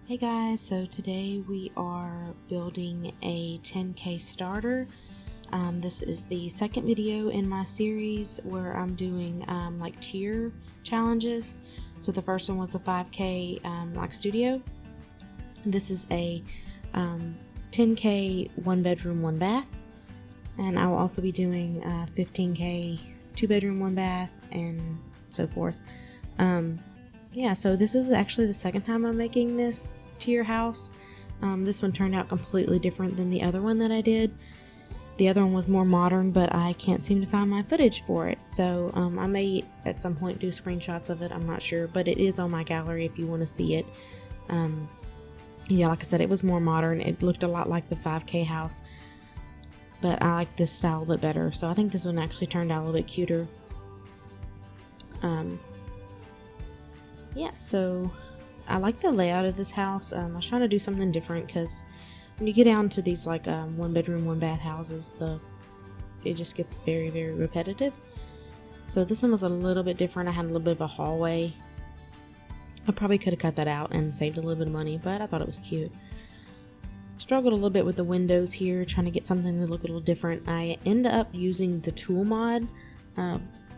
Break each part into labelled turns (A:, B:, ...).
A: Hey guys, so today we are building a 10K starter. This is the second video in my series where I'm doing like tier challenges. So the first one was the 5K like studio. This is a 10K 1 bedroom 1 bath, and I will also be doing 15K 2 bedroom 1 bath and so forth. Yeah, so this is actually the second time I'm making this tier house. This one turned out completely different than the other one that I did. The other one was more modern, but I can't seem to find my footage for it. So I may at some point do screenshots of it, I'm not sure, but it is on my gallery if you want to see it. Yeah, like I said, it was more modern. It looked a lot like the 5K house, but I like this style a bit better. So I think this one actually turned out a little bit cuter. Yeah, so I like the layout of this house. I was trying to do something different because when you get down to these like 1 bedroom 1 bath houses, it just gets very, very repetitive. So this one was a little bit different. I had a little bit of a hallway. I probably could have cut that out and saved a little bit of money, but I thought it was cute. Struggled a little bit with the windows here, trying to get something to look a little different. I ended up using the tool mod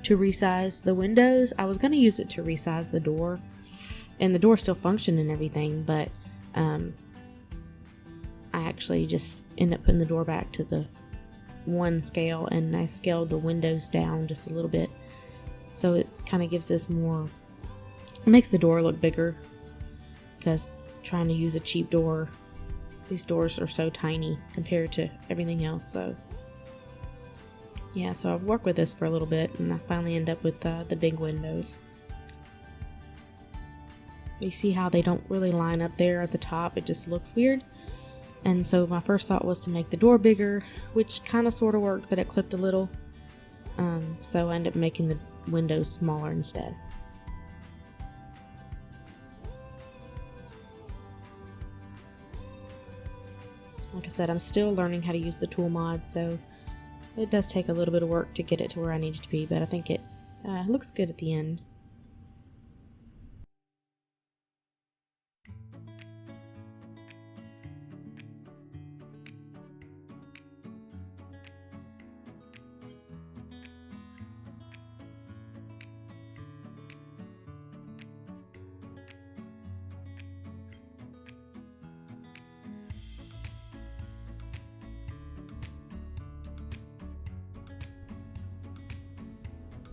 A: to resize the windows. I was going to use it to resize the door, and the door still functioned and everything, but I actually just ended up putting the door back to the 1 scale, and I scaled the windows down just a little bit, so it kind of gives this more, it makes the door look bigger, because trying to use a cheap door, these doors are so tiny compared to everything else. So yeah, so I've worked with this for a little bit, and I finally end up with the big windows. You see how they don't really line up there at the top, it just looks weird. And so my first thought was to make the door bigger, which kind of sort of worked, but it clipped a little. So I ended up making the windows smaller instead. Like I said, I'm still learning how to use the tool mod, so it does take a little bit of work to get it to where I need it to be, but I think it looks good at the end.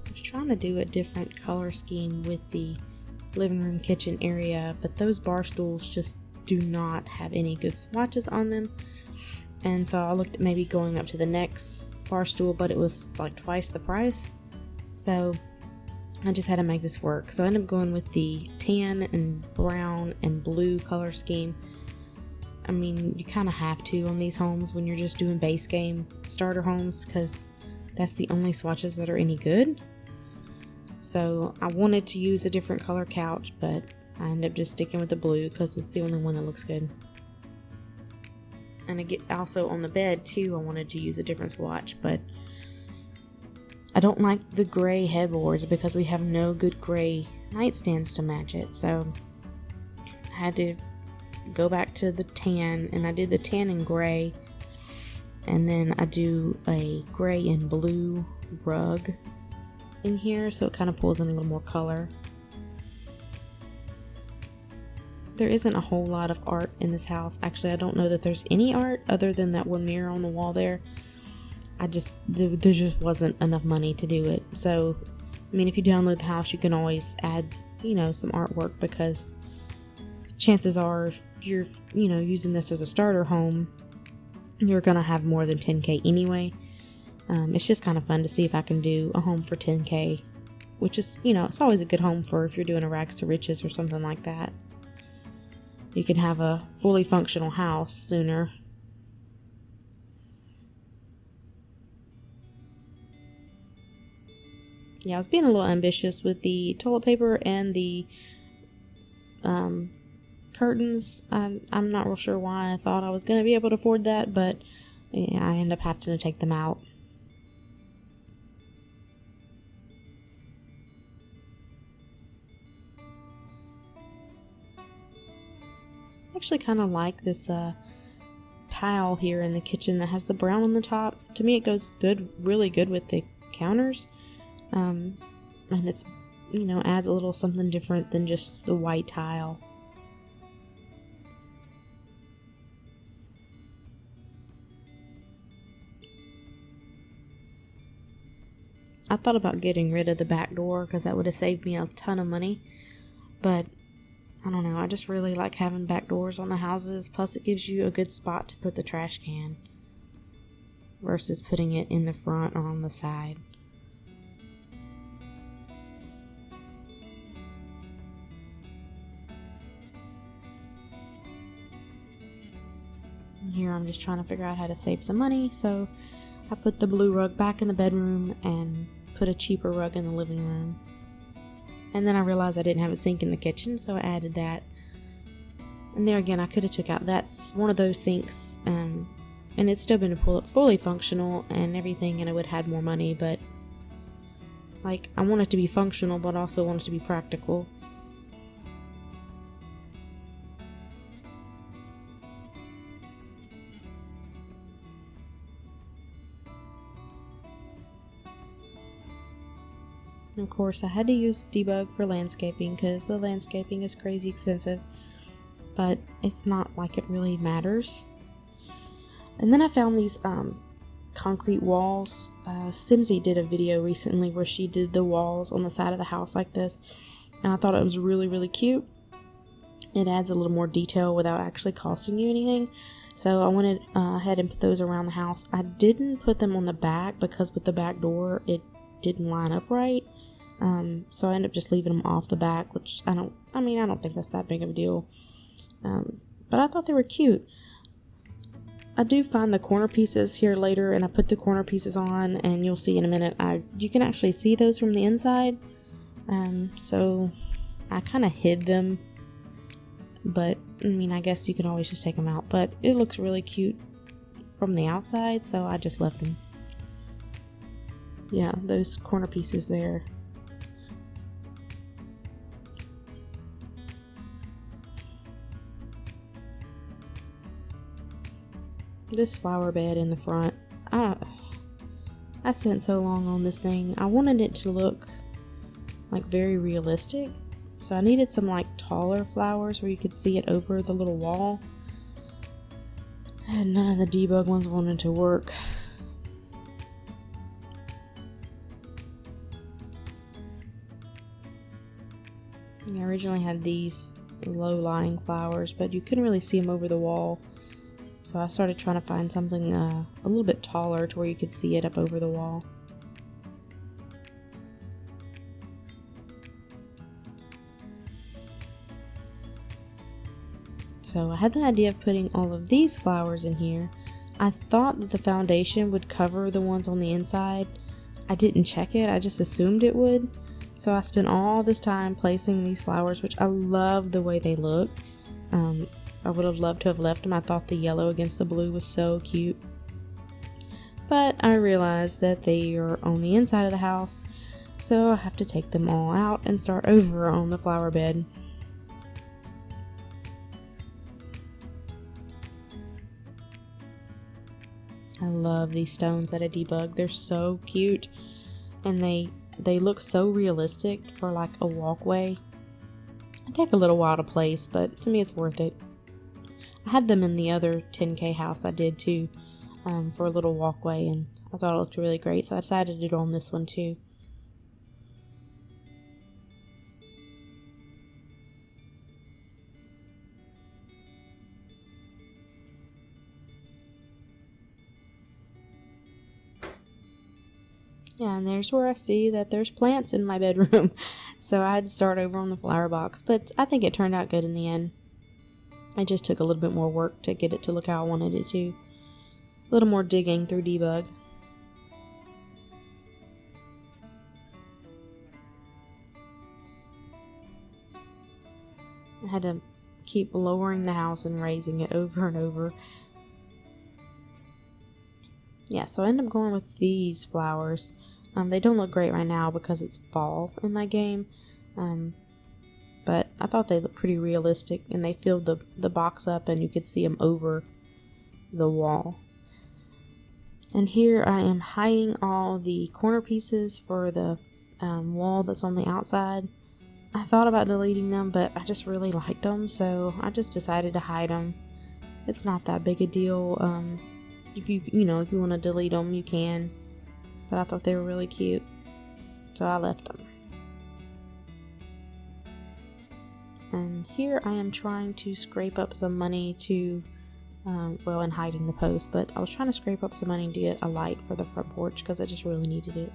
A: I was trying to do a different color scheme with the living room kitchen area, but those bar stools just do not have any good swatches on them, and so I looked at maybe going up to the next bar stool, but it was like twice the price, so I just had to make this work. So I ended up going with the tan and brown and blue color scheme. I mean, you kind of have to on these homes when you're just doing base game starter homes, because that's the only swatches that are any good. So I wanted to use a different color couch, but I ended up just sticking with the blue because it's the only one that looks good. And also on the bed too, I wanted to use a different swatch, but I don't like the gray headboards because we have no good gray nightstands to match it. So I had to go back to the tan, and I did the tan and gray, and then I do a gray and blue rug in here, so it kind of pulls in a little more color. There isn't a whole lot of art in this house. Actually, I don't know that there's any art other than that one mirror on the wall there. There just wasn't enough money to do it. So, I mean, if you download the house, you can always add, some artwork, because chances are if you're, using this as a starter home, you're gonna have more than 10K anyway. It's just kind of fun to see if I can do a home for 10K, which is, it's always a good home for if you're doing a rags to riches or something like that. You can have a fully functional house sooner. Yeah, I was being a little ambitious with the toilet paper and the curtains. I'm not real sure why I thought I was going to be able to afford that, but yeah, I end up having to take them out. actually kind of like this tile here in the kitchen that has the brown on the top. To me, it goes really good with the counters. And it's, you know, adds a little something different than just the white tile. I thought about getting rid of the back door because that would have saved me a ton of money, but I don't know, I just really like having back doors on the houses, plus it gives you a good spot to put the trash can versus putting it in the front or on the side. Here I'm just trying to figure out how to save some money, so I put the blue rug back in the bedroom and put a cheaper rug in the living room. And then I realized I didn't have a sink in the kitchen, so I added that. And there again, I could have took out that's one of those sinks, and it's still been fully functional and everything, and it would have had more money, but like, I want it to be functional, but also want it to be practical. Of course, I had to use debug for landscaping because the landscaping is crazy expensive, but it's not like it really matters. And then I found these concrete walls. Simsy did a video recently where she did the walls on the side of the house like this, and I thought it was really cute. It adds a little more detail without actually costing you anything. So I went ahead and put those around the house. I didn't put them on the back because with the back door it didn't line up right. So I ended up just leaving them off the back, which I don't think that's that big of a deal. But I thought they were cute. I do find the corner pieces here later, and I put the corner pieces on, and you'll see in a minute, you can actually see those from the inside. So I kind of hid them, but I mean, I guess you can always just take them out, but it looks really cute from the outside, so I just left them. Yeah, those corner pieces there. This flower bed in the front, I spent so long on this thing. I wanted it to look like very realistic, so I needed some like taller flowers where you could see it over the little wall, and none of the debug ones wanted to work. I originally had these low-lying flowers, but you couldn't really see them over the wall. So I started trying to find something a little bit taller to where you could see it up over the wall. So I had the idea of putting all of these flowers in here. I thought that the foundation would cover the ones on the inside. I didn't check it, I just assumed it would. So I spent all this time placing these flowers, which I love the way they look. I would have loved to have left them. I thought the yellow against the blue was so cute. But I realized that they are on the inside of the house, so I have to take them all out and start over on the flower bed. I love these stones at a debug. They're so cute, and they look so realistic for like a walkway. They take a little while to place, but to me it's worth it. I had them in the other 10K house I did too, for a little walkway, and I thought it looked really great, so I decided to do it on this one too. Yeah, and there's where I see that there's plants in my bedroom, so I had to start over on the flower box, but I think it turned out good in the end. I just took a little bit more work to get it to look how I wanted it to. A little more digging through debug. I had to keep lowering the house and raising it over and over. Yeah, so I ended up going with these flowers. They don't look great right now because it's fall in my game, but I thought they looked pretty realistic, and they filled the box up and you could see them over the wall. And here I am hiding all the corner pieces for the wall that's on the outside. I thought about deleting them, but I just really liked them, so I just decided to hide them. It's not that big a deal. If you want to delete them, you can. But I thought they were really cute, so I left them. And here I am trying to scrape up some money to, and hiding the post, but I was trying to scrape up some money to get a light for the front porch because I just really needed it.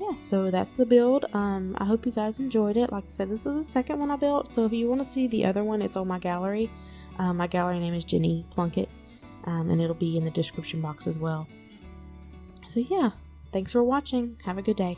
A: Yeah, so that's the build. I hope you guys enjoyed it. Like I said, this is the second one I built, so if you want to see the other one, it's on my gallery. My gallery name is Jenny Plunkett, and it'll be in the description box as well. So yeah, thanks for watching. Have a good day.